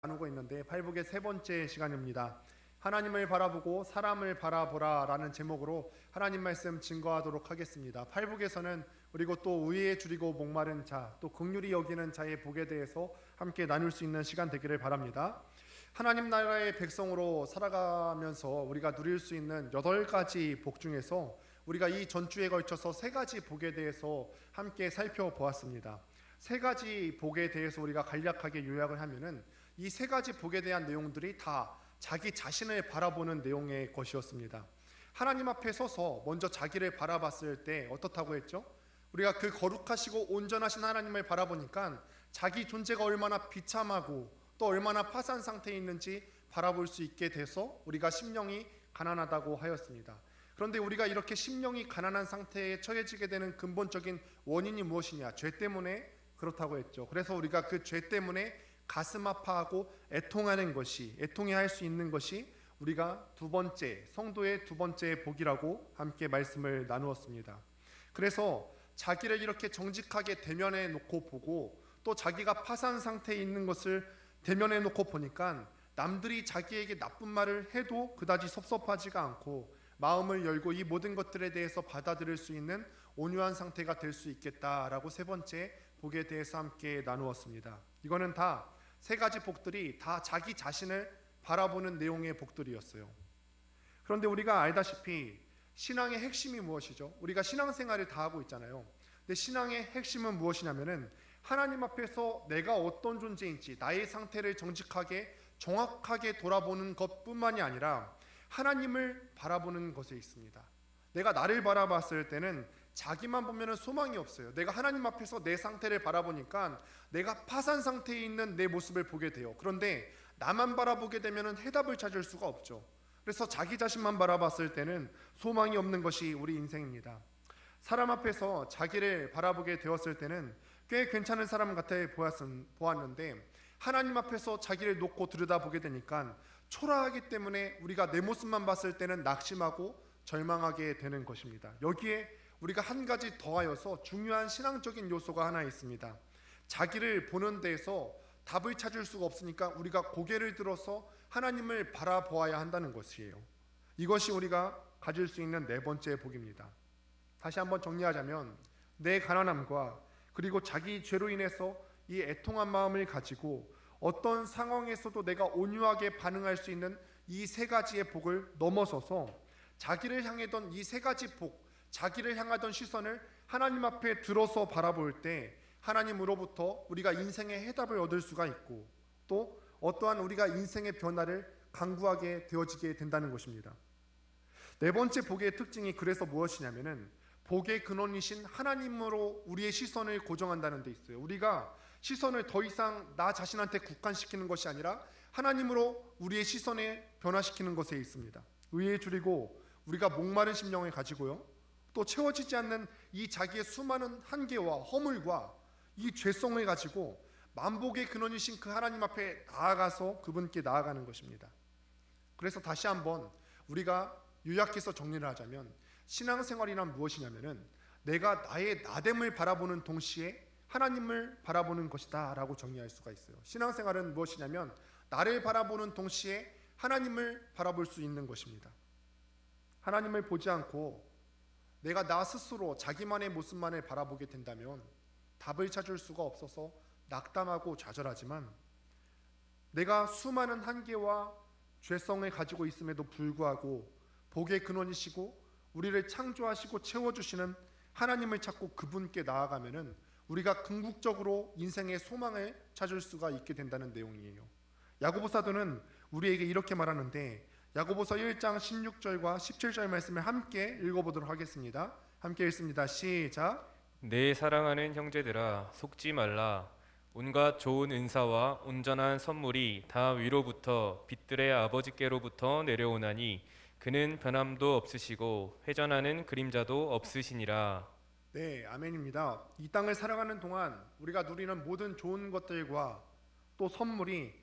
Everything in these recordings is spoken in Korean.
나누고 있는데 팔복의 세 번째 시간입니다. 하나님을 바라보고 사람을 바라보라 라는 제목으로 하나님 말씀 증거하도록 하겠습니다. 팔복에서는 그리고 또 의에 줄이고 목마른 자, 또 긍휼히 여기는 자의 복에 대해서 함께 나눌 수 있는 시간 되기를 바랍니다. 하나님 나라의 백성으로 살아가면서 우리가 누릴 수 있는 8가지 복 중에서 우리가 이 전주에 걸쳐서 3가지 복에 대해서 함께 살펴보았습니다. 3가지 복에 대해서 우리가 간략하게 요약을 하면은 이 3가지 복에 대한 내용들이 다 자기 자신을 바라보는 내용의 것이었습니다. 하나님 앞에 서서 먼저 자기를 바라봤을 때 어떻다고 했죠? 우리가 그 거룩하시고 온전하신 하나님을 바라보니까 자기 존재가 얼마나 비참하고 또 얼마나 파산 상태에 있는지 바라볼 수 있게 돼서 우리가 심령이 가난하다고 하였습니다. 그런데 우리가 이렇게 심령이 가난한 상태에 처해지게 되는 근본적인 원인이 무엇이냐? 죄 때문에 그렇다고 했죠. 그래서 우리가 그 죄 때문에 가슴 아파하고 애통하는 것이, 애통해 할 수 있는 것이 우리가 성도의 두 번째 복이라고 함께 말씀을 나누었습니다. 그래서 자기를 이렇게 정직하게 대면해 놓고 보고 또 자기가 파산 상태에 있는 것을 대면해 놓고 보니까 남들이 자기에게 나쁜 말을 해도 그다지 섭섭하지가 않고 마음을 열고 이 모든 것들에 대해서 받아들일 수 있는 온유한 상태가 될 수 있겠다라고 3번째 복에 대해서 함께 나누었습니다. 이거는 다 3가지 복들이 다 자기 자신을 바라보는 내용의 복들이었어요. 그런데 우리가 알다시피 신앙의 핵심이 무엇이죠? 우리가 신앙생활을 다 하고 있잖아요. 근데 신앙의 핵심은 무엇이냐면은 하나님 앞에서 내가 어떤 존재인지 나의 상태를 정직하게 정확하게 돌아보는 것뿐만이 아니라 하나님을 바라보는 것에 있습니다. 내가 나를 바라봤을 때는 자기만 보면 소망이 없어요. 내가 하나님 앞에서 내 상태를 바라보니까 내가 파산 상태에 있는 내 모습을 보게 돼요. 그런데 나만 바라보게 되면 해답을 찾을 수가 없죠. 그래서 자기 자신만 바라봤을 때는 소망이 없는 것이 우리 인생입니다. 사람 앞에서 자기를 바라보게 되었을 때는 꽤 괜찮은 사람 같아 보았는데 하나님 앞에서 자기를 놓고 들여다보게 되니까 초라하기 때문에 우리가 내 모습만 봤을 때는 낙심하고 절망하게 되는 것입니다. 여기에 우리가 한 가지 더하여서 중요한 신앙적인 요소가 하나 있습니다. 자기를 보는 데에서 답을 찾을 수가 없으니까 우리가 고개를 들어서 하나님을 바라보아야 한다는 것이에요. 이것이 우리가 가질 수 있는 4번째 복입니다. 다시 한번 정리하자면 내 가난함과 그리고 자기 죄로 인해서 이 애통한 마음을 가지고 어떤 상황에서도 내가 온유하게 반응할 수 있는 이 3가지의 복을 넘어서서 자기를 향하던 이 3가지 복, 자기를 향하던 시선을 하나님 앞에 들어서 바라볼 때 하나님으로부터 우리가 인생의 해답을 얻을 수가 있고 또 어떠한 우리가 인생의 변화를 강구하게 되어지게 된다는 것입니다. 4번째 복의 특징이 그래서 무엇이냐면은 복의 근원이신 하나님으로 우리의 시선을 고정한다는 데 있어요. 우리가 시선을 더 이상 나 자신한테 국한시키는 것이 아니라 하나님으로 우리의 시선을 변화시키는 것에 있습니다. 의에 줄이고 우리가 목마른 심령을 가지고요. 또 채워지지 않는 이 자기의 수많은 한계와 허물과 이 죄성을 가지고 만복의 근원이신 그 하나님 앞에 나아가서 그분께 나아가는 것입니다. 그래서 다시 한번 우리가 요약해서 정리를 하자면 신앙생활이란 무엇이냐면은 내가 나의 나됨을 바라보는 동시에 하나님을 바라보는 것이다 라고 정리할 수가 있어요. 신앙생활은 무엇이냐면 나를 바라보는 동시에 하나님을 바라볼 수 있는 것입니다. 하나님을 보지 않고 내가 나 스스로 자기만의 모습만을 바라보게 된다면 답을 찾을 수가 없어서 낙담하고 좌절하지만 내가 수많은 한계와 죄성을 가지고 있음에도 불구하고 복의 근원이시고 우리를 창조하시고 채워주시는 하나님을 찾고 그분께 나아가면은 우리가 궁극적으로 인생의 소망을 찾을 수가 있게 된다는 내용이에요. 야고보 사도는 우리에게 이렇게 말하는데 야고보서 1장 16절과 17절 말씀을 함께 읽어보도록 하겠습니다. 함께 읽습니다. 시작. 내 사랑하는 형제들아 속지 말라. 온갖 좋은 은사와 온전한 선물이 다 위로부터 빛들의 아버지께로부터 내려오나니 그는 변함도 없으시고 회전하는 그림자도 없으시니라. 네, 아멘입니다. 이 땅을 살아가는 동안 우리가 누리는 모든 좋은 것들과 또 선물이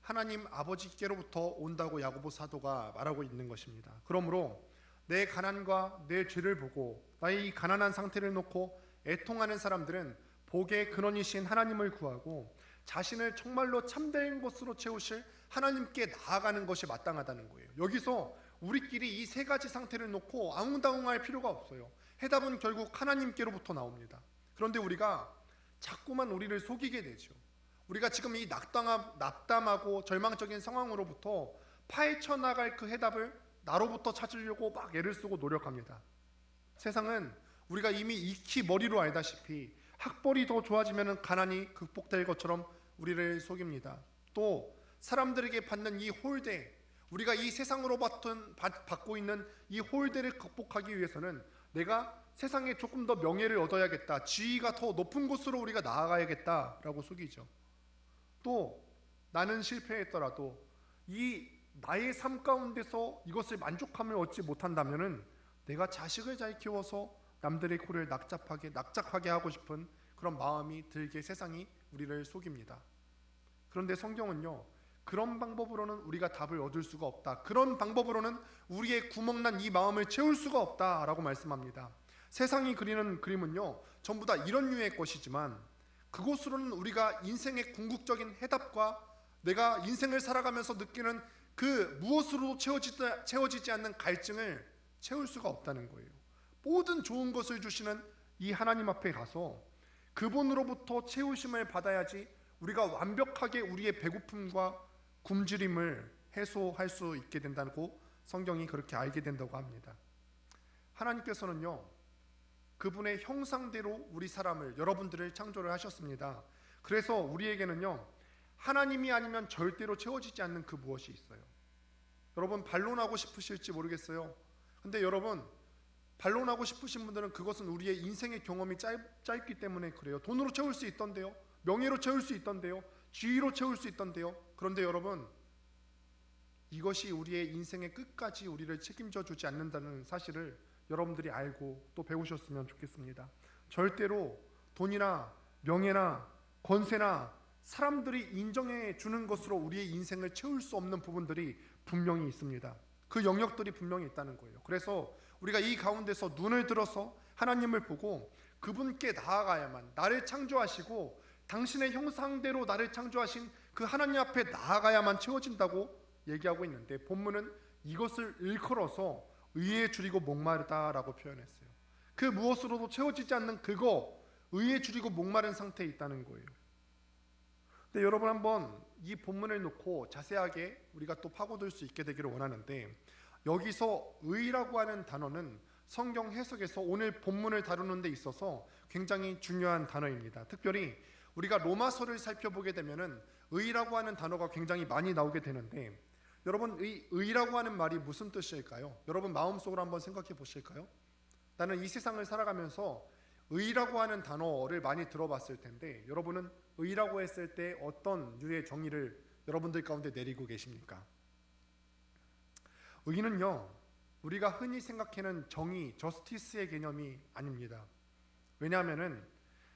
하나님 아버지께로부터 온다고 야고보 사도가 말하고 있는 것입니다. 그러므로 내 가난과 내 죄를 보고 나의 이 가난한 상태를 놓고 애통하는 사람들은 복의 근원이신 하나님을 구하고 자신을 정말로 참된 것으로 채우실 하나님께 나아가는 것이 마땅하다는 거예요. 여기서 우리끼리 이 세 가지 상태를 놓고 아웅다웅할 필요가 없어요. 해답은 결국 하나님께로부터 나옵니다. 그런데 우리가 자꾸만 우리를 속이게 되죠. 우리가 지금 이 낙담하고 절망적인 상황으로부터 파헤쳐 나갈 그 해답을 나로부터 찾으려고 막 애를 쓰고 노력합니다. 세상은 우리가 이미 익히 머리로 알다시피 학벌이 더 좋아지면 가난이 극복될 것처럼 우리를 속입니다. 또 사람들에게 받는 이 홀대, 우리가 이 세상으로 받고 있는 이 홀대를 극복하기 위해서는 내가 세상에 조금 더 명예를 얻어야겠다, 지위가 더 높은 곳으로 우리가 나아가야겠다라고 속이죠. 또 나는 실패했더라도 이 나의 삶 가운데서 이것을 만족함을 얻지 못한다면은 내가 자식을 잘 키워서 남들의 코를 낙작하게 하고 싶은 그런 마음이 들게 세상이 우리를 속입니다. 그런데 성경은요, 그런 방법으로는 우리가 답을 얻을 수가 없다, 그런 방법으로는 우리의 구멍난 이 마음을 채울 수가 없다라고 말씀합니다. 세상이 그리는 그림은요 전부 다 이런 류의 것이지만 그곳으로는 우리가 인생의 궁극적인 해답과 내가 인생을 살아가면서 느끼는 그 무엇으로도 채워지지 않는 갈증을 채울 수가 없다는 거예요. 모든 좋은 것을 주시는 이 하나님 앞에 가서 그분으로부터 채우심을 받아야지 우리가 완벽하게 우리의 배고픔과 굶주림을 해소할 수 있게 된다고 성경이 그렇게 알게 된다고 합니다. 하나님께서는요 그분의 형상대로 우리 사람을, 여러분들을 창조를 하셨습니다. 그래서 우리에게는요 하나님이 아니면 절대로 채워지지 않는 그 무엇이 있어요. 여러분 반론하고 싶으실지 모르겠어요. 근데 여러분 반론하고 싶으신 분들은 그것은 우리의 인생의 경험이 짧기 때문에 그래요. 돈으로 채울 수 있던데요, 명예로 채울 수 있던데요, 지위로 채울 수 있던데요. 그런데 여러분 이것이 우리의 인생의 끝까지 우리를 책임져 주지 않는다는 사실을 여러분들이 알고 또 배우셨으면 좋겠습니다. 절대로 돈이나 명예나 권세나 사람들이 인정해 주는 것으로 우리의 인생을 채울 수 없는 부분들이 분명히 있습니다. 그 영역들이 분명히 있다는 거예요. 그래서 우리가 이 가운데서 눈을 들어서 하나님을 보고 그분께 나아가야만, 나를 창조하시고 당신의 형상대로 나를 창조하신 그 하나님 앞에 나아가야만 채워진다고 얘기하고 있는데, 본문은 이것을 일컬어서 의에 줄이고 목마르다라고 표현했어요. 그 무엇으로도 채워지지 않는 그거, 의에 줄이고 목마른 상태에 있다는 거예요. 근데 여러분 한번 이 본문을 놓고 자세하게 우리가 또 파고들 수 있게 되기를 원하는데, 여기서 의라고 하는 단어는 성경 해석에서 오늘 본문을 다루는 데 있어서 굉장히 중요한 단어입니다. 특별히 우리가 로마서를 살펴보게 되면은 의라고 하는 단어가 굉장히 많이 나오게 되는데, 여러분 의라고 하는 말이 무슨 뜻일까요? 여러분 마음속으로 한번 생각해 보실까요? 나는 이 세상을 살아가면서 의라고 하는 단어를 많이 들어봤을 텐데, 여러분은 의라고 했을 때 어떤 류의 정의를 여러분들 가운데 내리고 계십니까? 의는요 우리가 흔히 생각하는 정의, 저스티스의 개념이 아닙니다. 왜냐하면은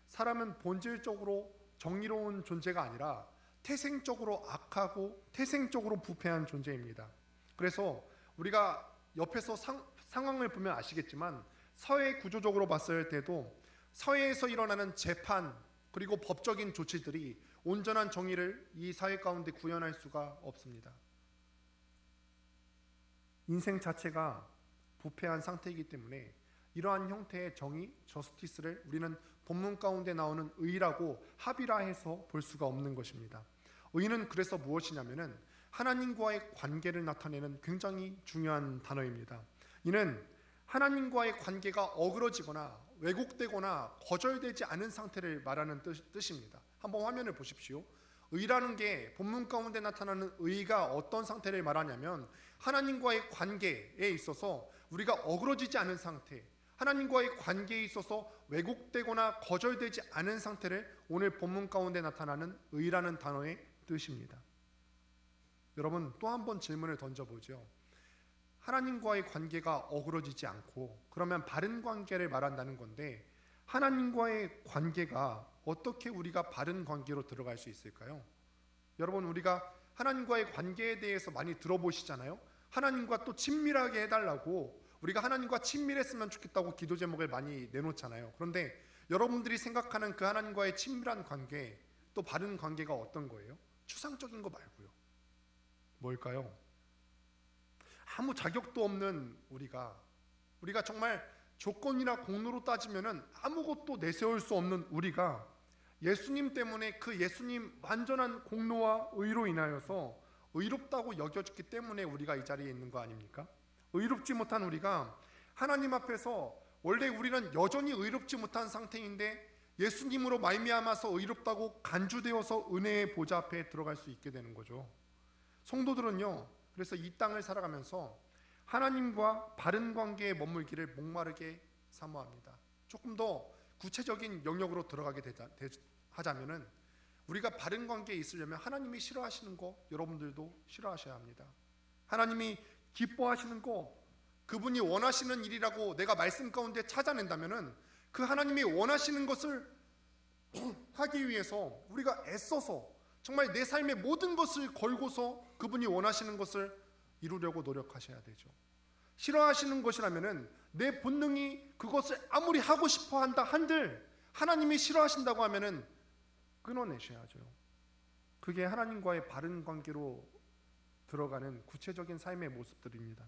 사람은 본질적으로 정의로운 존재가 아니라 태생적으로 악하고 태생적으로 부패한 존재입니다. 그래서 우리가 옆에서 상황을 보면 아시겠지만 사회 구조적으로 봤을 때도 사회에서 일어나는 재판 그리고 법적인 조치들이 온전한 정의를 이 사회 가운데 구현할 수가 없습니다. 인생 자체가 부패한 상태이기 때문에 이러한 형태의 정의, 저스티스를 우리는 본문 가운데 나오는 의라고 합의라해서 볼 수가 없는 것입니다. 의는 그래서 무엇이냐면은 하나님과의 관계를 나타내는 굉장히 중요한 단어입니다. 이는 하나님과의 관계가 어그러지거나 왜곡되거나 거절되지 않은 상태를 말하는 뜻입니다. 한번 화면을 보십시오. 의라는 게 본문 가운데 나타나는 의가 어떤 상태를 말하냐면 하나님과의 관계에 있어서 우리가 어그러지지 않은 상태, 하나님과의 관계에 있어서 왜곡되거나 거절되지 않은 상태를 오늘 본문 가운데 나타나는 의라는 단어의 뜻입니다. 여러분 또 한 번 질문을 던져보죠. 하나님과의 관계가 어그러지지 않고 그러면 바른 관계를 말한다는 건데, 하나님과의 관계가 어떻게 우리가 바른 관계로 들어갈 수 있을까요? 여러분 우리가 하나님과의 관계에 대해서 많이 들어보시잖아요. 하나님과 또 친밀하게 해달라고, 우리가 하나님과 친밀했으면 좋겠다고 기도 제목을 많이 내놓잖아요. 그런데 여러분들이 생각하는 그 하나님과의 친밀한 관계, 또 바른 관계가 어떤 거예요? 추상적인 거 말고요. 뭘까요? 아무 자격도 없는 우리가 정말 조건이나 공로로 따지면은 아무것도 내세울 수 없는 우리가 예수님 때문에 그 예수님 완전한 공로와 의로 인하여서 의롭다고 여겨졌기 때문에 우리가 이 자리에 있는 거 아닙니까? 의롭지 못한 우리가 하나님 앞에서 원래 우리는 여전히 의롭지 못한 상태인데 예수님으로 말미암아서 의롭다고 간주되어서 은혜의 보좌 앞에 들어갈 수 있게 되는 거죠. 성도들은요, 그래서 이 땅을 살아가면서 하나님과 바른 관계에 머물기를 목마르게 사모합니다. 조금 더 구체적인 영역으로 들어가게 하자면은 우리가 바른 관계에 있으려면 하나님이 싫어하시는 거 여러분들도 싫어하셔야 합니다. 하나님이 기뻐하시는 거, 그분이 원하시는 일이라고 내가 말씀 가운데 찾아낸다면은 그 하나님이 원하시는 것을 하기 위해서 우리가 애써서 정말 내 삶의 모든 것을 걸고서 그분이 원하시는 것을 이루려고 노력하셔야 되죠. 싫어하시는 것이라면은 내 본능이 그것을 아무리 하고 싶어 한다 한들 하나님이 싫어하신다고 하면은 끊어내셔야죠. 그게 하나님과의 바른 관계로 들어가는 구체적인 삶의 모습들입니다.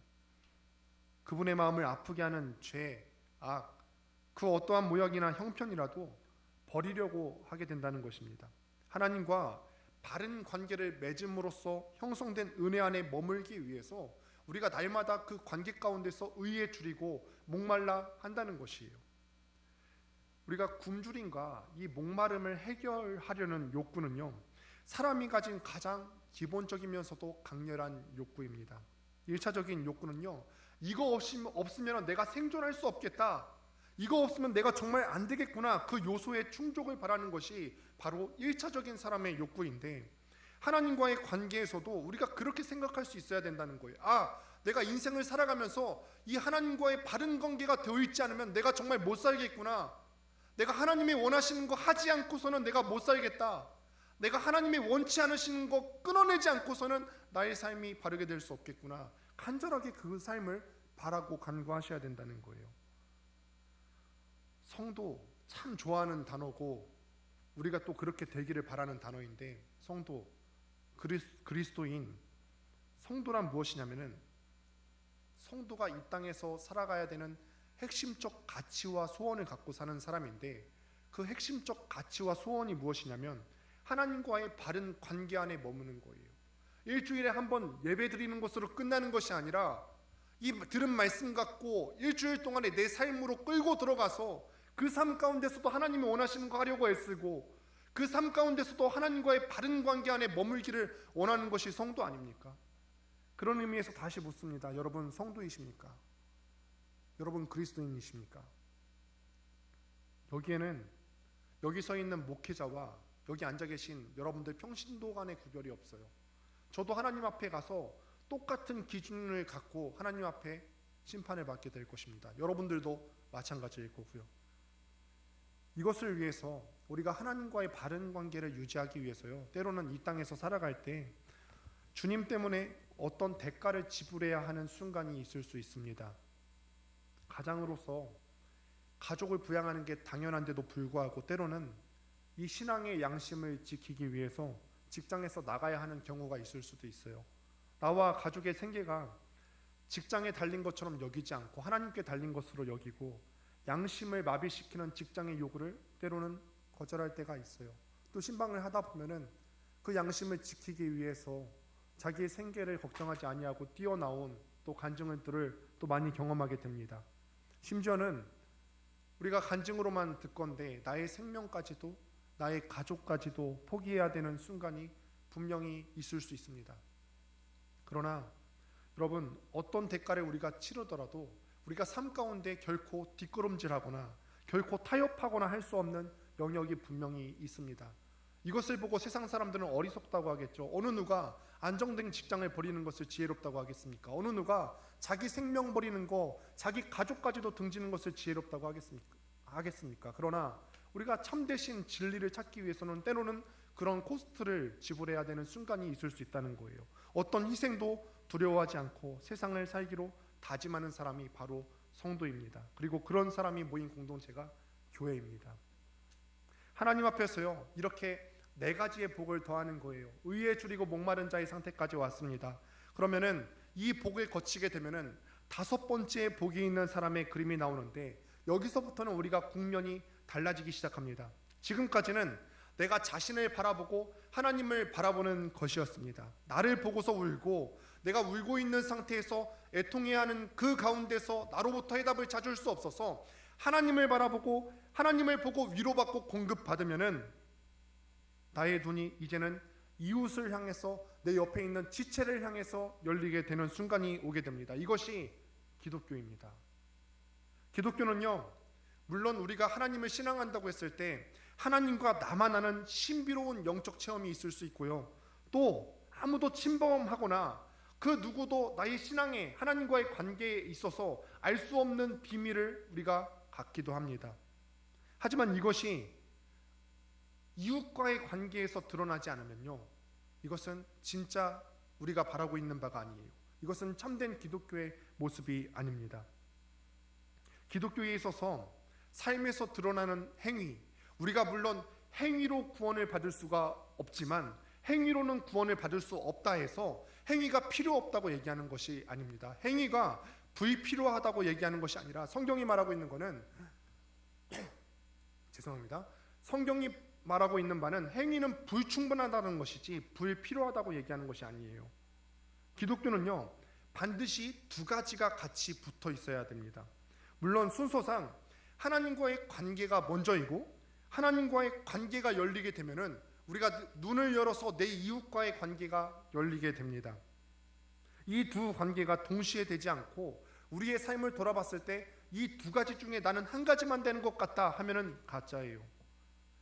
그분의 마음을 아프게 하는 죄, 악, 그 어떠한 모양이나 형편이라도 버리려고 하게 된다는 것입니다. 하나님과 바른 관계를 맺음으로써 형성된 은혜 안에 머물기 위해서 우리가 날마다 그 관계 가운데서 의에 줄이고 목말라 한다는 것이에요. 우리가 굶주림과 이 목마름을 해결하려는 욕구는요, 사람이 가진 가장 기본적이면서도 강렬한 욕구입니다. 1차적인 욕구는요, 이거 없으면 내가 생존할 수 없겠다, 이거 없으면 내가 정말 안 되겠구나, 그 요소의 충족을 바라는 것이 바로 1차적인 사람의 욕구인데, 하나님과의 관계에서도 우리가 그렇게 생각할 수 있어야 된다는 거예요. 내가 인생을 살아가면서 이 하나님과의 바른 관계가 되어 있지 않으면 내가 정말 못 살겠구나, 내가 하나님이 원하시는 거 하지 않고서는 내가 못 살겠다, 내가 하나님이 원치 않으시는 거 끊어내지 않고서는 나의 삶이 바르게 될 수 없겠구나, 간절하게 그 삶을 바라고 간구하셔야 된다는 거예요. 성도 참 좋아하는 단어고 우리가 또 그렇게 되기를 바라는 단어인데, 성도, 그리스도인, 성도란 무엇이냐면은 성도가 이 땅에서 살아가야 되는 핵심적 가치와 소원을 갖고 사는 사람인데, 그 핵심적 가치와 소원이 무엇이냐면 하나님과의 바른 관계 안에 머무는 거예요. 일주일에 한 번 예배 드리는 것으로 끝나는 것이 아니라 이 들은 말씀 갖고 일주일 동안에 내 삶으로 끌고 들어가서 그 삶 가운데서도 하나님이 원하시는 거 하려고 애쓰고, 그 삶 가운데서도 하나님과의 바른 관계 안에 머물기를 원하는 것이 성도 아닙니까? 그런 의미에서 다시 묻습니다. 여러분 성도이십니까? 여러분 그리스도인이십니까? 여기에는 여기 서 있는 목회자와 여기 앉아 계신 여러분들 평신도 간의 구별이 없어요. 저도 하나님 앞에 가서 똑같은 기준을 갖고 하나님 앞에 심판을 받게 될 것입니다. 여러분들도 마찬가지일 거고요. 이것을 위해서 우리가 하나님과의 바른 관계를 유지하기 위해서요, 때로는 이 땅에서 살아갈 때 주님 때문에 어떤 대가를 지불해야 하는 순간이 있을 수 있습니다. 가장으로서 가족을 부양하는 게 당연한데도 불구하고 때로는 이 신앙의 양심을 지키기 위해서 직장에서 나가야 하는 경우가 있을 수도 있어요. 나와 가족의 생계가 직장에 달린 것처럼 여기지 않고 하나님께 달린 것으로 여기고 양심을 마비시키는 직장의 요구를 때로는 거절할 때가 있어요. 또 신방을 하다 보면은 그 양심을 지키기 위해서 자기의 생계를 걱정하지 아니하고 뛰어나온 또 간증들을 또 많이 경험하게 됩니다. 심지어는 우리가 간증으로만 듣건대 나의 생명까지도 나의 가족까지도 포기해야 되는 순간이 분명히 있을 수 있습니다. 그러나 여러분, 어떤 대가를 우리가 치르더라도 우리가 삶 가운데 결코 뒷걸음질하거나 결코 타협하거나 할 수 없는 영역이 분명히 있습니다. 이것을 보고 세상 사람들은 어리석다고 하겠죠. 어느 누가 안정된 직장을 버리는 것을 지혜롭다고 하겠습니까? 어느 누가 자기 생명 버리는 거, 자기 가족까지도 등지는 것을 지혜롭다고 하겠습니까? 그러나 우리가 참되신 진리를 찾기 위해서는 때로는 그런 코스트를 지불해야 되는 순간이 있을 수 있다는 거예요. 어떤 희생도 두려워하지 않고 세상을 살기로 다짐하는 사람이 바로 성도입니다. 그리고 그런 사람이 모인 공동체가 교회입니다. 하나님 앞에서요, 이렇게 네 가지의 복을 더하는 거예요. 의에 줄이고 목마른 자의 상태까지 왔습니다. 그러면은 이 복을 거치게 되면은 다섯 번째 복이 있는 사람의 그림이 나오는데, 여기서부터는 우리가 국면이 달라지기 시작합니다. 지금까지는 내가 자신을 바라보고 하나님을 바라보는 것이었습니다. 나를 보고서 울고 내가 울고 있는 상태에서 애통해야 하는 그 가운데서 나로부터 해답을 찾을 수 없어서 하나님을 바라보고 하나님을 보고 위로받고 공급받으면은 나의 눈이 이제는 이웃을 향해서, 내 옆에 있는 지체를 향해서 열리게 되는 순간이 오게 됩니다. 이것이 기독교입니다. 기독교는요, 물론 우리가 하나님을 신앙한다고 했을 때 하나님과 나만 아는 신비로운 영적 체험이 있을 수 있고요, 또 아무도 침범하거나 그 누구도 나의 신앙에, 하나님과의 관계에 있어서 알 수 없는 비밀을 우리가 갖기도 합니다. 하지만 이것이 이웃과의 관계에서 드러나지 않으면요, 이것은 진짜 우리가 바라고 있는 바가 아니에요. 이것은 참된 기독교의 모습이 아닙니다. 기독교에 있어서 삶에서 드러나는 행위, 우리가 물론 행위로 구원을 받을 수가 없지만 행위로는 구원을 받을 수 없다 해서 행위가 필요 없다고 얘기하는 것이 아닙니다. 행위가 불필요하다고 얘기하는 것이 아니라, 성경이 말하고 있는 것은 죄송합니다. 성경이 말하고 있는 바는 행위는 불충분하다는 것이지 불필요하다고 얘기하는 것이 아니에요. 기독교는요, 반드시 두 가지가 같이 붙어 있어야 됩니다. 물론 순서상 하나님과의 관계가 먼저이고, 하나님과의 관계가 열리게 되면은 우리가 눈을 열어서 내 이웃과의 관계가 열리게 됩니다. 이 두 관계가 동시에 되지 않고 우리의 삶을 돌아봤을 때 이 두 가지 중에 나는 한 가지만 되는 것 같다 하면은 가짜예요.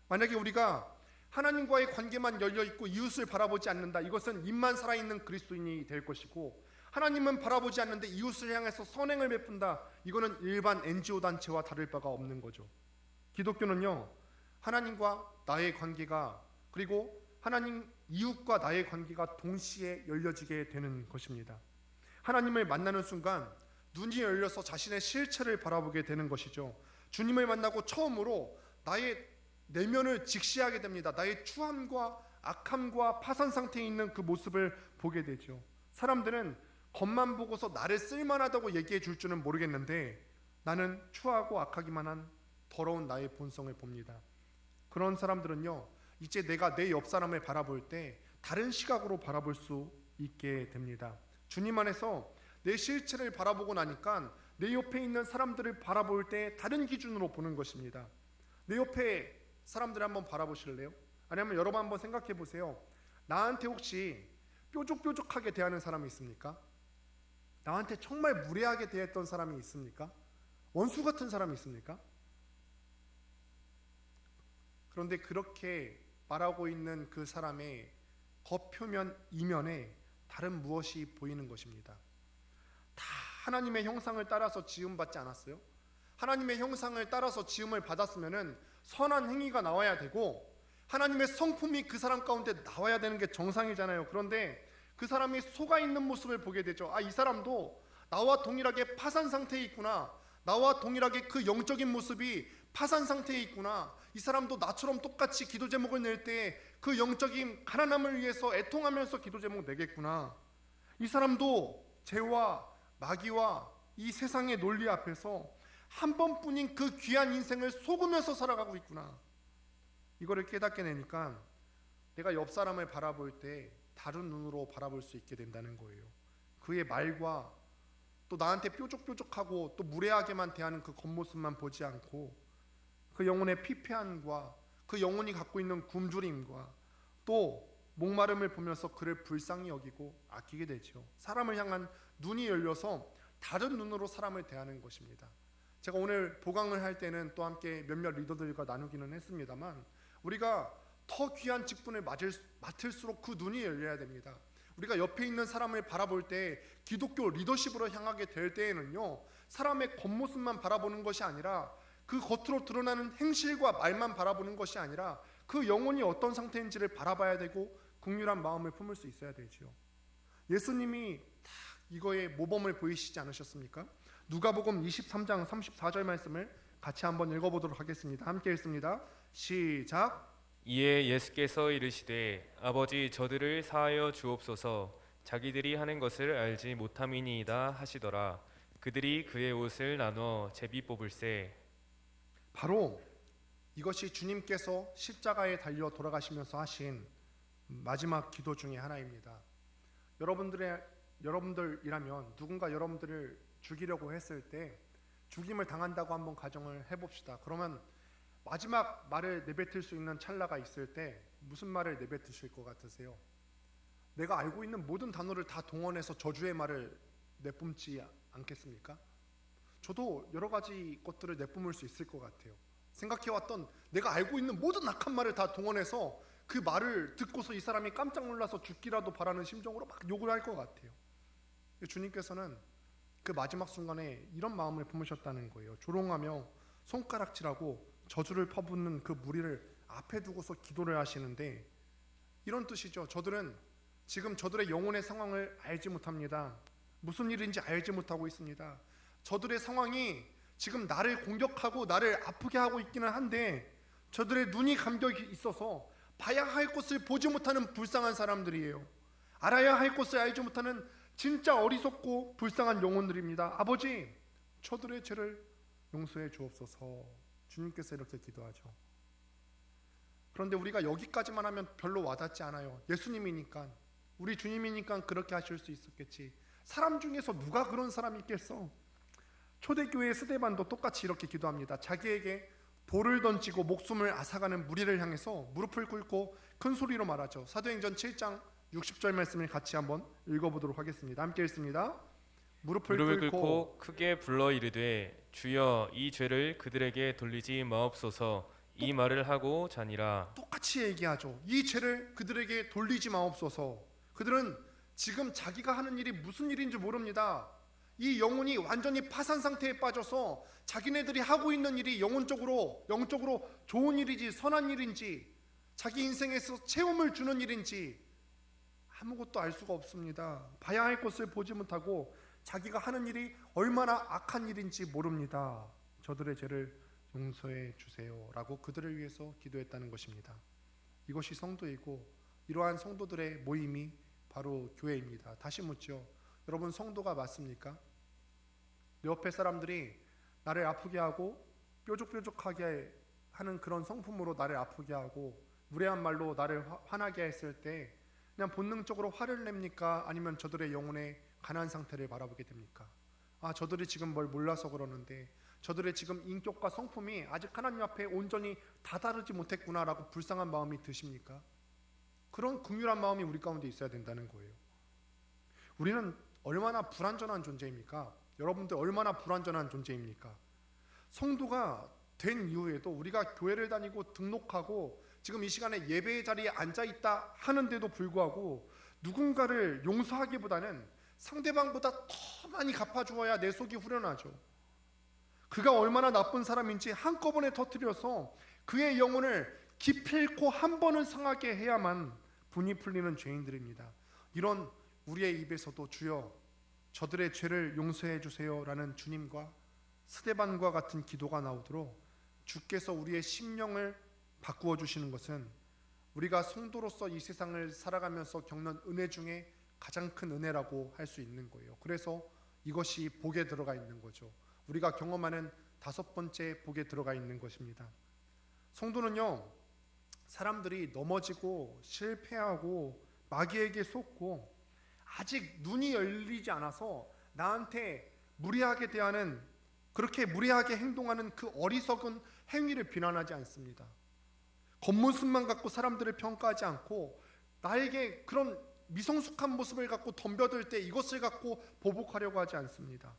만약에 우리가 하나님과의 관계만 열려 있고 이웃을 바라보지 않는다, 이것은 입만 살아있는 그리스도인이 될 것이고, 하나님은 바라보지 않는데 이웃을 향해서 선행을 베푼다, 이거는 일반 NGO 단체와 다를 바가 없는 거죠. 기독교는요, 하나님과 나의 관계가, 그리고 하나님 이웃과 나의 관계가 동시에 열려지게 되는 것입니다. 하나님을 만나는 순간 눈이 열려서 자신의 실체를 바라보게 되는 것이죠. 주님을 만나고 처음으로 나의 내면을 직시하게 됩니다. 나의 추함과 악함과 파산 상태에 있는 그 모습을 보게 되죠. 사람들은 겉만 보고서 나를 쓸만하다고 얘기해 줄 줄은 모르겠는데, 나는 추하고 악하기만 한 더러운 나의 본성을 봅니다. 그런 사람들은요, 이제 내가 내 옆 사람을 바라볼 때 다른 시각으로 바라볼 수 있게 됩니다. 주님 안에서 내 실체를 바라보고 나니까 내 옆에 있는 사람들을 바라볼 때 다른 기준으로 보는 것입니다. 내 옆에 사람들을 한번 바라보실래요? 아니면 여러분 한번 생각해 보세요. 나한테 혹시 뾰족뾰족하게 대하는 사람이 있습니까? 나한테 정말 무례하게 대했던 사람이 있습니까? 원수 같은 사람이 있습니까? 그런데 그렇게 말하고 있는 그 사람의 겉표면 이면에 다른 무엇이 보이는 것입니다. 다 하나님의 형상을 따라서 지음받지 않았어요? 하나님의 형상을 따라서 지음을 받았으면은 선한 행위가 나와야 되고 하나님의 성품이 그 사람 가운데 나와야 되는 게 정상이잖아요. 그런데 그 사람이 속아 있는 모습을 보게 되죠. 아, 이 사람도 나와 동일하게 파산 상태에 있구나. 나와 동일하게 그 영적인 모습이 파산 상태에 있구나. 이 사람도 나처럼 똑같이 기도 제목을 낼 때 그 영적인 가난함을 위해서 애통하면서 기도 제목 내겠구나. 이 사람도 죄와 마귀와 이 세상의 논리 앞에서 한 번뿐인 그 귀한 인생을 속으면서 살아가고 있구나. 이거를 깨닫게 되니까 내가 옆 사람을 바라볼 때 다른 눈으로 바라볼 수 있게 된다는 거예요. 그의 말과 또 나한테 뾰족뾰족하고 또 무례하게만 대하는 그 겉모습만 보지 않고 그 영혼의 피폐함과 그 영혼이 갖고 있는 굶주림과 또 목마름을 보면서 그를 불쌍히 여기고 아끼게 되죠. 사람을 향한 눈이 열려서 다른 눈으로 사람을 대하는 것입니다. 제가 오늘 보강을 할 때는 또 함께 몇몇 리더들과 나누기는 했습니다만, 우리가 더 귀한 직분을 맡을수록 그 눈이 열려야 됩니다. 우리가 옆에 있는 사람을 바라볼 때 기독교 리더십으로 향하게 될 때에는요, 사람의 겉모습만 바라보는 것이 아니라 그 겉으로 드러나는 행실과 말만 바라보는 것이 아니라 그 영혼이 어떤 상태인지를 바라봐야 되고 긍휼한 마음을 품을 수 있어야 되죠. 예수님이 딱 이거에 모범을 보이시지 않으셨습니까? 누가복음 23장 34절 말씀을 같이 한번 읽어보도록 하겠습니다. 함께 읽습니다. 시작. 이에 예수께서 이르시되 아버지 저들을 사하여 주옵소서 자기들이 하는 것을 알지 못함이니이다 하시더라. 그들이 그의 옷을 나눠 제비 뽑을세. 바로 이것이 주님께서 십자가에 달려 돌아가시면서 하신 마지막 기도 중에 하나입니다. 여러분들이라면 누군가 여러분들을 죽이려고 했을 때 죽임을 당한다고 한번 가정을 해봅시다. 그러면 마지막 말을 내뱉을 수 있는 찰나가 있을 때 무슨 말을 내뱉으실 것 같으세요? 내가 알고 있는 모든 단어를 다 동원해서 저주의 말을 내뿜지 않겠습니까? 저도 여러 가지 것들을 내뿜을 수 있을 것 같아요. 생각해왔던 내가 알고 있는 모든 악한 말을 다 동원해서 그 말을 듣고서 이 사람이 깜짝 놀라서 죽기라도 바라는 심정으로 막 욕을 할 것 같아요. 주님께서는 그 마지막 순간에 이런 마음을 품으셨다는 거예요. 조롱하며 손가락질하고 저주를 퍼붓는 그 무리를 앞에 두고서 기도를 하시는데 이런 뜻이죠. 저들은 지금 저들의 영혼의 상황을 알지 못합니다. 무슨 일인지 알지 못하고 있습니다. 저들의 상황이 지금 나를 공격하고 나를 아프게 하고 있기는 한데 저들의 눈이 감겨 있어서 봐야 할 것을 보지 못하는 불쌍한 사람들이에요. 알아야 할 것을 알지 못하는 진짜 어리석고 불쌍한 영혼들입니다. 아버지, 저들의 죄를 용서해 주옵소서. 주님께서 이렇게 기도하죠. 그런데 우리가 여기까지만 하면 별로 와닿지 않아요. 예수님이니까, 우리 주님이니까 그렇게 하실 수 있었겠지. 사람 중에서 누가 그런 사람이 있겠어? 초대교회 스데반도 똑같이 이렇게 기도합니다. 자기에게 돌을 던지고 목숨을 앗아가는 무리를 향해서 무릎을 꿇고 큰 소리로 말하죠. 사도행전 7장 60절 말씀을 같이 한번 읽어보도록 하겠습니다. 함께 읽습니다. 무릎을 꿇고 크게 불러 이르되 주여 이 죄를 그들에게 돌리지 마옵소서. 이 말을 하고 자니라. 똑같이 얘기하죠. 이 죄를 그들에게 돌리지 마옵소서. 그들은 지금 자기가 하는 일이 무슨 일인지 모릅니다. 이 영혼이 완전히 파산 상태에 빠져서 자기네들이 하고 있는 일이 영적으로 좋은 일인지 선한 일인지 자기 인생에서 체험을 주는 일인지 아무것도 알 수가 없습니다. 봐야 할 것을 보지 못하고 자기가 하는 일이 얼마나 악한 일인지 모릅니다. 저들의 죄를 용서해 주세요 라고 그들을 위해서 기도했다는 것입니다. 이것이 성도이고 이러한 성도들의 모임이 바로 교회입니다. 다시 묻죠. 여러분 성도가 맞습니까? 내 옆에 사람들이 나를 아프게 하고 뾰족뾰족하게 하는 그런 성품으로 나를 아프게 하고 무례한 말로 나를 화나게 했을 때 그냥 본능적으로 화를 냅니까? 아니면 저들의 영혼의 가난한 상태를 바라보게 됩니까? 아, 저들이 지금 뭘 몰라서 그러는데 저들의 지금 인격과 성품이 아직 하나님 앞에 온전히 다다르지 못했구나라고 불쌍한 마음이 드십니까? 그런 긍휼한 마음이 우리 가운데 있어야 된다는 거예요. 우리는 얼마나 불완전한 존재입니까? 여러분들 얼마나 불완전한 존재입니까? 성도가 된 이후에도 우리가 교회를 다니고 등록하고 지금 이 시간에 예배의 자리에 앉아있다 하는데도 불구하고 누군가를 용서하기보다는 상대방보다 더 많이 갚아주어야 내 속이 후련하죠. 그가 얼마나 나쁜 사람인지 한꺼번에 터뜨려서 그의 영혼을 기필코 한 번은 상하게 해야만 분이 풀리는 죄인들입니다. 이런 우리의 입에서도 주여 저들의 죄를 용서해 주세요 라는 주님과 스데반과 같은 기도가 나오도록 주께서 우리의 심령을 바꾸어 주시는 것은 우리가 성도로서 이 세상을 살아가면서 겪는 은혜 중에 가장 큰 은혜라고 할 수 있는 거예요. 그래서 이것이 복에 들어가 있는 거죠. 우리가 경험하는 다섯 번째 복에 들어가 있는 것입니다. 성도는요, 사람들이 넘어지고 실패하고 마귀에게 속고 아직 눈이 열리지 않아서 나한테 무례하게 대하는, 그렇게 무례하게 행동하는 그 어리석은 행위를 비난하지 않습니다. 겉모습만 갖고 사람들을 평가하지 않고 나에게 그런 미성숙한 모습을 갖고 덤벼들 때 이것을 갖고 보복하려고 하지 않습니다.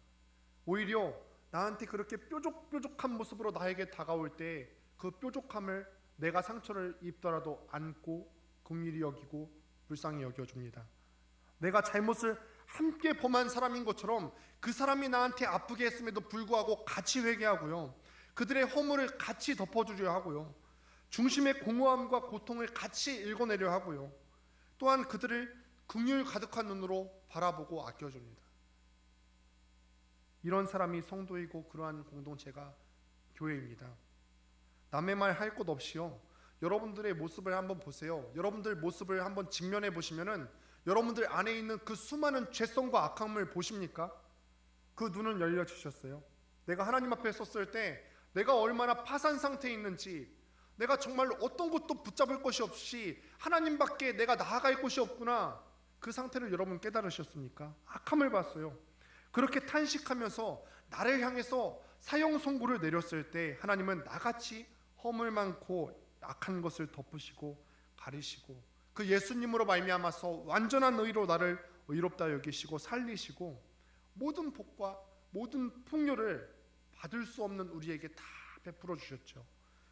오히려 나한테 그렇게 뾰족뾰족한 모습으로 나에게 다가올 때 그 뾰족함을 내가 상처를 입더라도 안고 긍휼히 여기고 불쌍히 여겨줍니다. 내가 잘못을 함께 범한 사람인 것처럼 그 사람이 나한테 아프게 했음에도 불구하고 같이 회개하고요, 그들의 허물을 같이 덮어주려 하고요, 중심의 공허함과 고통을 같이 읽어내려 하고요, 또한 그들을 긍휼 가득한 눈으로 바라보고 아껴줍니다. 이런 사람이 성도이고 그러한 공동체가 교회입니다. 남의 말 할 것 없이요, 여러분들의 모습을 한번 보세요. 여러분들 모습을 한번 직면해 보시면은 여러분들 안에 있는 그 수많은 죄성과 악함을 보십니까? 그 눈은 열려 주셨어요. 내가 하나님 앞에 섰을 때 내가 얼마나 파산 상태에 있는지, 내가 정말로 어떤 것도 붙잡을 것이 없이 하나님밖에 내가 나아갈 곳이 없구나, 그 상태를 여러분 깨달으셨습니까? 악함을 봤어요. 그렇게 탄식하면서 나를 향해서 사형 선고를 내렸을 때 하나님은 나같이 허물 많고 악한 것을 덮으시고 가리시고 그 예수님으로 말미암아서 완전한 의로 나를 의롭다 여기시고 살리시고 모든 복과 모든 풍요를 받을 수 없는 우리에게 다 베풀어 주셨죠.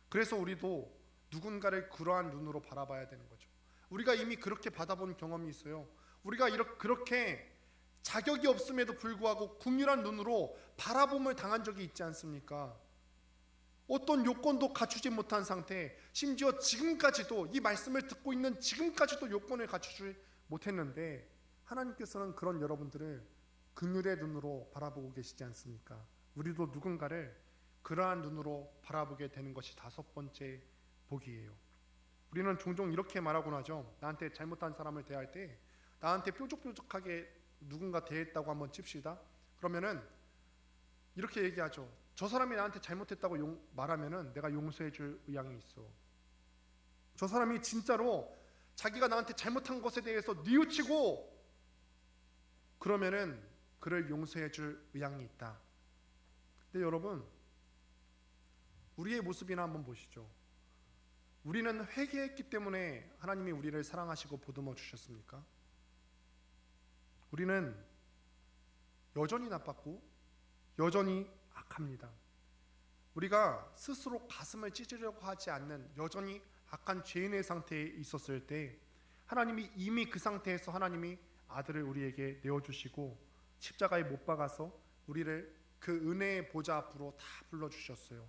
그래서 우리도 누군가를 그러한 눈으로 바라봐야 되는 거죠. 우리가 이미 그렇게 받아본 경험이 있어요. 우리가 그렇게 자격이 없음에도 불구하고 긍휼한 눈으로 바라봄을 당한 적이 있지 않습니까? 어떤 요건도 갖추지 못한 상태, 심지어 지금까지도 이 말씀을 듣고 있는 지금까지도 요건을 갖추지 못했는데 하나님께서는 그런 여러분들을 긍휼의 눈으로 바라보고 계시지 않습니까? 우리도 누군가를 그러한 눈으로 바라보게 되는 것이 다섯 번째 복이에요. 우리는 종종 이렇게 말하곤 하죠. 나한테 잘못한 사람을 대할 때 나한테 뾰족뾰족하게 누군가 대했다고 한번 칩시다. 그러면은 이렇게 얘기하죠. 저 사람이 나한테 잘못했다고 말하면은 내가 용서해 줄 의향이 있어. 저 사람이 진짜로 자기가 나한테 잘못한 것에 대해서 뉘우치고 그러면은 그를 용서해 줄 의향이 있다. 근데 여러분, 우리의 모습이나 한번 보시죠. 우리는 회개했기 때문에 하나님이 우리를 사랑하시고 보듬어 주셨습니까? 우리는 여전히 나빴고 여전히 악합니다. 우리가 스스로 가슴을 찢으려고 하지 않는 여전히 악한 죄인의 상태에 있었을 때 하나님이 이미 그 상태에서 하나님이 아들을 우리에게 내어주시고 십자가에 못 박아서 우리를 그 은혜의 보좌 앞으로 다 불러주셨어요.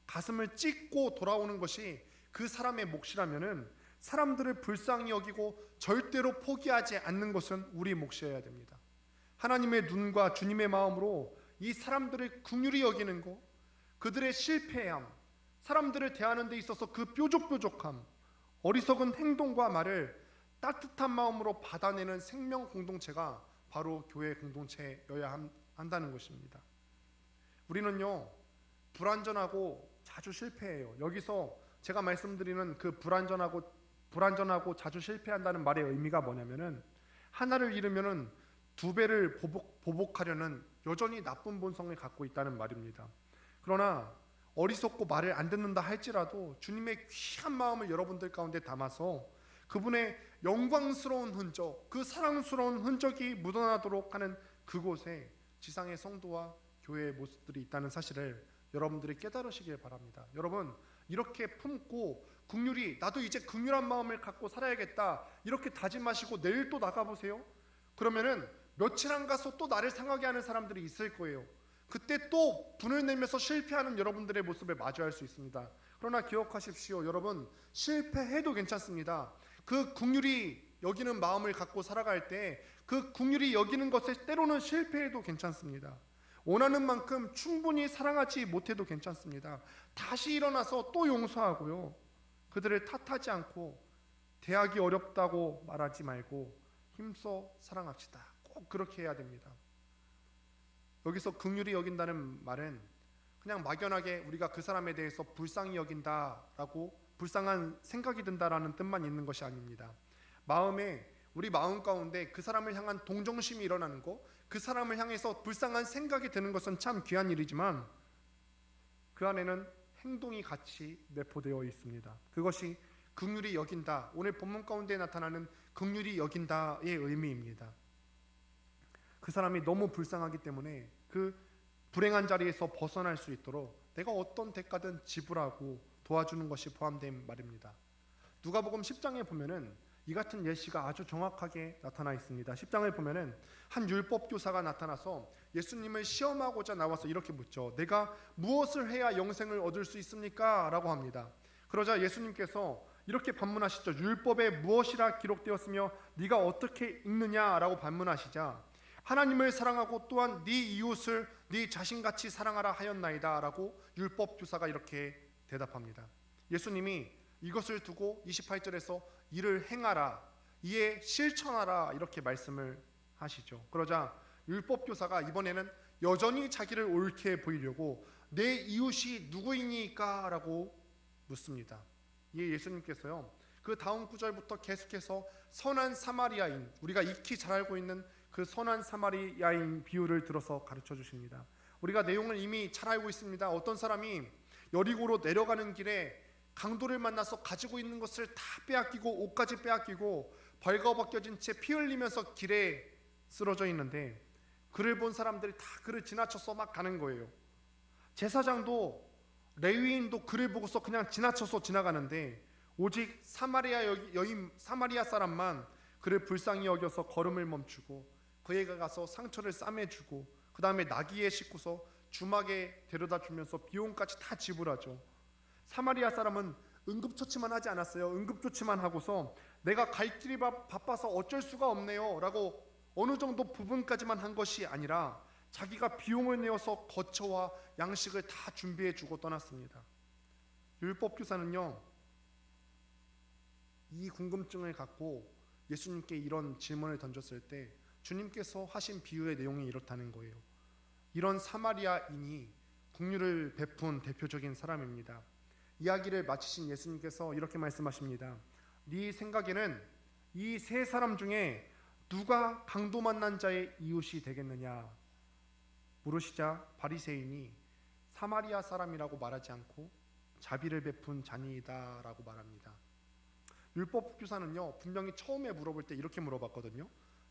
가슴을 찢고 돌아오는 것이 그 사람의 몫이라면은 사람들을 불쌍히 여기고 절대로 포기하지 않는 것은 우리 몫이어야 됩니다. 하나님의 눈과 주님의 마음으로 이 사람들을 긍휼히 여기는 것, 그들의 실패함, 사람들을 대하는 데 있어서 그 뾰족뾰족함, 어리석은 행동과 말을 따뜻한 마음으로 받아내는 생명 공동체가 바로 교회 공동체여야 한다는 것입니다. 우리는요, 불완전하고 자주 실패해요. 여기서 제가 말씀드리는 그 불완전하고 자주 실패한다는 말의 의미가 뭐냐면은 하나를 잃으면은 두 배를 보복하려는 여전히 나쁜 본성을 갖고 있다는 말입니다. 그러나 어리석고 말을 안 듣는다 할지라도 주님의 귀한 마음을 여러분들 가운데 담아서 그분의 영광스러운 흔적, 그 사랑스러운 흔적이 묻어나도록 하는 그곳에 지상의 성도와 교회의 모습들이 있다는 사실을 여러분들이 깨달으시길 바랍니다. 여러분, 이렇게 품고 긍휼히 나도 이제 긍휼한 마음을 갖고 살아야겠다 이렇게 다짐하시고 내일 또 나가보세요. 그러면은 며칠 안 가서 또 나를 상하게 하는 사람들이 있을 거예요. 그때 또 분을 내면서 실패하는 여러분들의 모습을 마주할 수 있습니다. 그러나 기억하십시오. 여러분, 실패해도 괜찮습니다. 그 긍휼히 여기는 마음을 갖고 살아갈 때 그 긍휼히 여기는 것에 때로는 실패해도 괜찮습니다. 원하는 만큼 충분히 사랑하지 못해도 괜찮습니다. 다시 일어나서 또 용서하고요. 그들을 탓하지 않고 대하기 어렵다고 말하지 말고 힘써 사랑합시다. 꼭 그렇게 해야 됩니다. 여기서 긍휼히 여긴다는 말은 그냥 막연하게 우리가 그 사람에 대해서 불쌍히 여긴다라고 불쌍한 생각이 든다라는 뜻만 있는 것이 아닙니다. 우리 마음 가운데 그 사람을 향한 동정심이 일어나는 것, 그 사람을 향해서 불쌍한 생각이 드는 것은 참 귀한 일이지만 그 안에는 행동이 같이 내포되어 있습니다. 그것이 긍휼히 여긴다, 오늘 본문 가운데 나타나는 긍휼히 여긴다의 의미입니다. 그 사람이 너무 불쌍하기 때문에 그 불행한 자리에서 벗어날 수 있도록 내가 어떤 대가든 지불하고 도와주는 것이 포함된 말입니다. 누가복음 10장에 보면은 이 같은 예시가 아주 정확하게 나타나 있습니다. 10장을 보면은 한 율법 교사가 나타나서 예수님을 시험하고자 나와서 이렇게 묻죠. 내가 무엇을 해야 영생을 얻을 수 있습니까? 라고 합니다. 그러자 예수님께서 이렇게 반문하시죠. 율법에 무엇이라 기록되었으며 네가 어떻게 읽느냐라고 반문하시자 하나님을 사랑하고 또한 네 이웃을 네 자신같이 사랑하라 하였나이다 라고 율법 교사가 이렇게 대답합니다. 예수님이 이것을 두고 28절에서 이를 행하라, 이에 실천하라 이렇게 말씀을 하시죠. 그러자 율법교사가 이번에는 여전히 자기를 옳게 보이려고 내 이웃이 누구이니까? 라고 묻습니다. 이에 예수님께서요, 그 다음 구절부터 계속해서 선한 사마리아인, 우리가 익히 잘 알고 있는 그 선한 사마리아인 비유를 들어서 가르쳐 주십니다. 우리가 내용을 이미 잘 알고 있습니다. 어떤 사람이 여리고로 내려가는 길에 강도를 만나서 가지고 있는 것을 다 빼앗기고 옷까지 빼앗기고 벌거벗겨진 채 피 흘리면서 길에 쓰러져 있는데, 그를 본 사람들이 다 그를 지나쳐서 막 가는 거예요. 제사장도 레위인도 그를 보고서 그냥 지나쳐서 지나가는데, 오직 사마리아 사람만 그를 불쌍히 여겨서 걸음을 멈추고 그에게 가서 상처를 싸매주고 그 다음에 나귀에 싣고서 주막에 데려다 주면서 비용까지 다 지불하죠. 사마리아 사람은 응급처치만 하지 않았어요. 응급조치만 하고서 내가 갈 길이 바빠서 어쩔 수가 없네요 라고 어느 정도 부분까지만 한 것이 아니라 자기가 비용을 내어서 거처와 양식을 다 준비해 주고 떠났습니다. 율법교사는요, 이 궁금증을 갖고 예수님께 이런 질문을 던졌을 때 주님께서 하신 비유의 내용이 이렇다는 거예요. 이런 사마리아인이 긍휼을 베푼 대표적인 사람입니다. 이야기를 마치신 예수님께서 이렇게 말씀하십니다. 네 생각에는 이 세 사람 중에 누가 강도 만난 자의 이웃이 되겠느냐 물으시자 바리새인이 사마리아 사람이라고 말하지 않고 자비를 베푼 자니이다 라고 말합니다. 율법교사는요, 분명히 처음에 물어볼 때 이렇게 물어봤거든요.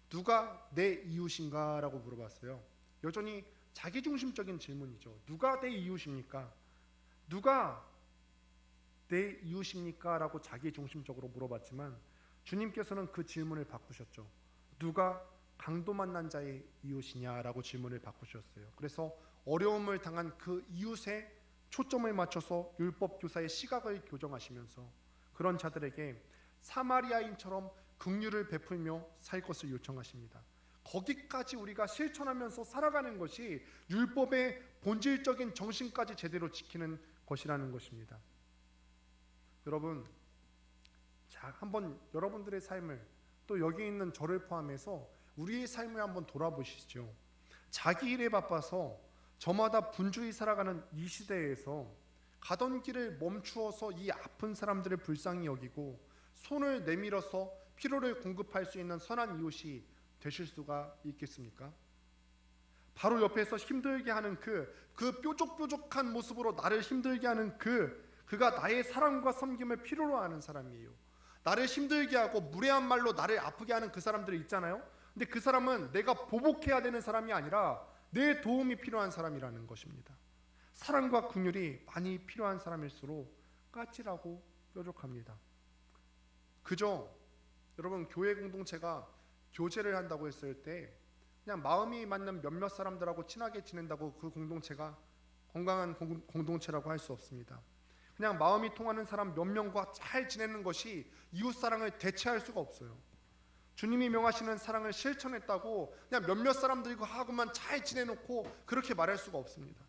누가 내 이웃인가 라고 물어봤어요. 여전히 자기중심적인 질문이죠. 누가 내 이웃입니까? 누가 내 이웃입니까? 라고 자기중심적으로 물어봤지만 주님께서는 그 질문을 바꾸셨죠. 누가 강도 만난 자의 이웃이냐라고 질문을 바꾸셨어요. 그래서 어려움을 당한 그 이웃에 초점을 맞춰서 율법교사의 시각을 교정하시면서 그런 자들에게 사마리아인처럼 긍휼을 베풀며 살 것을 요청하십니다. 거기까지 우리가 실천하면서 살아가는 것이 율법의 본질적인 정신까지 제대로 지키는 것이라는 것입니다. 여러분, 자, 한번 여러분들의 삶을, 또 여기 있는 저를 포함해서 우리의 삶을 한번 돌아보시죠. 자기 일에 바빠서 저마다 분주히 살아가는 이 시대에서 가던 길을 멈추어서 이 아픈 사람들을 불쌍히 여기고 손을 내밀어서 필요를 공급할 수 있는 선한 이웃이 되실 수가 있겠습니까? 바로 옆에서 힘들게 하는 그 뾰족뾰족한 모습으로 나를 힘들게 하는 그가 나의 사랑과 섬김을 필요로 하는 사람이에요. 나를 힘들게 하고 무례한 말로 나를 아프게 하는 그 사람들이 있잖아요. 근데 그 사람은 내가 보복해야 되는 사람이 아니라 내 도움이 필요한 사람이라는 것입니다. 사랑과 긍휼이 많이 필요한 사람일수록 까칠하고 뾰족합니다. 그저 여러분, 교회 공동체가 교제를 한다고 했을 때 그냥 마음이 맞는 몇몇 사람들하고 친하게 지낸다고 그 공동체가 건강한 공동체라고 할 수 없습니다. 그냥 마음이 통하는 사람 몇 명과 잘 지내는 것이 이웃사랑을 대체할 수가 없어요. 주님이 명하시는 사랑을 실천했다고 그냥 몇몇 사람들과 하고만 잘 지내놓고 그렇게 말할 수가 없습니다.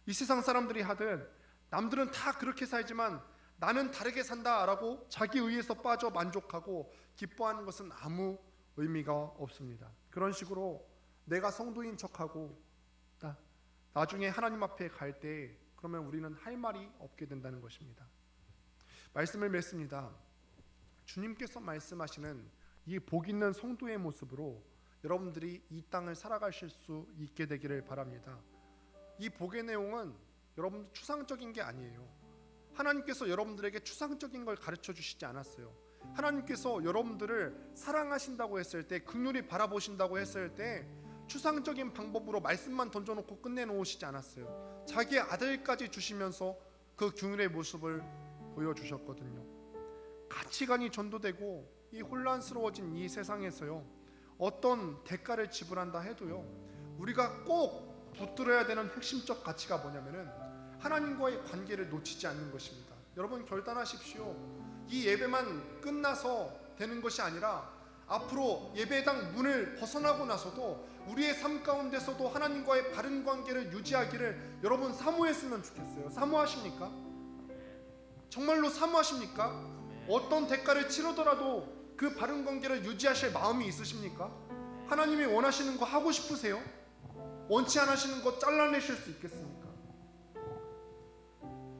이 세상 사람들이 하듯 남들은 다 그렇게 살지만 나는 다르게 산다라고 자기 의에서 빠져 만족하고 기뻐하는 것은 아무 의미가 없습니다. 그런 식으로 내가 성도인 척하고 나중에 하나님 앞에 갈 때 그러면 우리는 할 말이 없게 된다는 것입니다. 말씀을 맺습니다. 주님께서 말씀하시는 이 복 있는 성도의 모습으로 여러분들이 이 땅을 살아가실 수 있게 되기를 바랍니다. 이 복의 내용은 여러분들 추상적인 게 아니에요. 하나님께서 여러분들에게 추상적인 걸 가르쳐 주시지 않았어요. 하나님께서 여러분들을 사랑하신다고 했을 때, 긍휼히 바라보신다고 했을 때 추상적인 방법으로 말씀만 던져놓고 끝내놓으시지 않았어요. 자기 아들까지 주시면서 그 긍휼의 모습을 보여주셨거든요. 가치관이 전도되고 이 혼란스러워진 이 세상에서요, 어떤 대가를 지불한다 해도요, 우리가 꼭 붙들어야 되는 핵심적 가치가 뭐냐면은 하나님과의 관계를 놓치지 않는 것입니다. 여러분, 결단하십시오. 이 예배만 끝나서 되는 것이 아니라 앞으로 예배당 문을 벗어나고 나서도 우리의 삶 가운데서도 하나님과의 바른 관계를 유지하기를 여러분 사모했으면 좋겠어요. 사모하십니까? 정말로 사모하십니까? 어떤 대가를 치르더라도 그 바른 관계를 유지하실 마음이 있으십니까? 하나님이 원하시는 거 하고 싶으세요? 원치 않으시는 거 잘라내실 수 있겠습니까?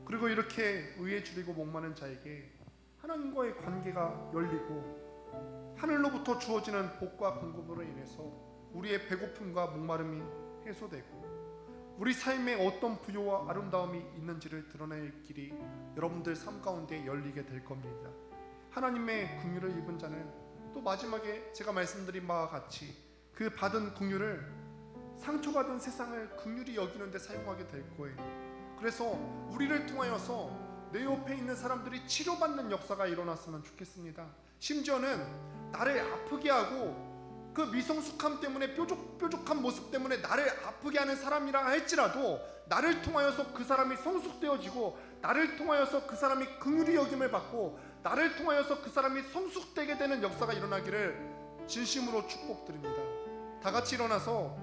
그리고 이렇게 의에 줄이고 목마른 자에게 하나님과의 관계가 열리고 하늘로부터 주어지는 복과 공급으로 인해서 우리의 배고픔과 목마름이 해소되고 우리 삶에 어떤 부요와 아름다움이 있는지를 드러낼 길이 여러분들 삶 가운데 열리게 될 겁니다. 하나님의 긍휼을 입은 자는 또 마지막에 제가 말씀드린 바와 같이 그 받은 긍휼을 상처받은 세상을 긍휼히 여기는 데 사용하게 될 거예요. 그래서 우리를 통하여서 내 옆에 있는 사람들이 치료받는 역사가 일어났으면 좋겠습니다. 심지어는 나를 아프게 하고 그 미성숙함 때문에 뾰족한 모습 때문에 나를 아프게 하는 사람이라 할지라도 나를 통하여서 그 사람이 성숙되어지고 나를 통하여서 그 사람이 긍휼히 여김을 받고 나를 통하여서 그 사람이 성숙되게 되는 역사가 일어나기를 진심으로 축복드립니다. 다 같이 일어나서